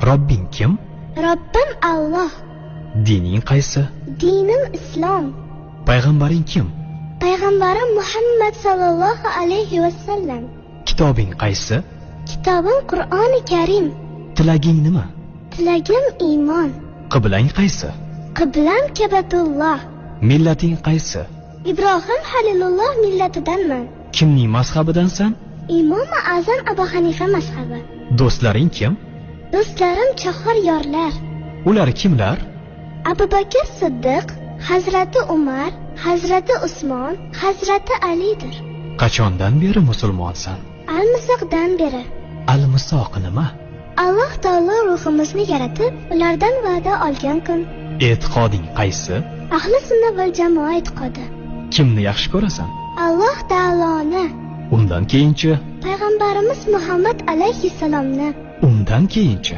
Robbing kim? Robbim Alloh. Dining qaysi? Dinim Islom. Payg'ambaring kim? Payg'ambarim Muhammad sallallohu alayhi va sallam. Kitobing qaysi? Kitobim Qur'oni Karim. Tilaging nima? Tilagim iymon. Qiblang qaysi? Qiblam Kabatulloh. Millating qaysi? Ibrohim Halilulloh millatidanman. Kimning mazhabidansan? Imom Azam Abu Hanifa mazhabi. Do'stlaring kim? Do'stlarim chahor yorlar. Ular kimlar? Abu Bakr Siddiq, Hazrati Umar, Hazrati Usmon, Hazrati Alidir. Qachondan beri musulmonsan? Al-Misoqdan beri. Al-Misoq nima? Alloh taolo ruhimizni yaratib, ulardan va'da olgan kun. E'tiqoding qaysi? Ahli sunna va jamoa e'tiqodi. Kimni yaxshi ko'rasan? Alloh taoloni. Undan keyinchi? Payg'ambarimiz Muhammad alayhissalomni. Undan keyinchi?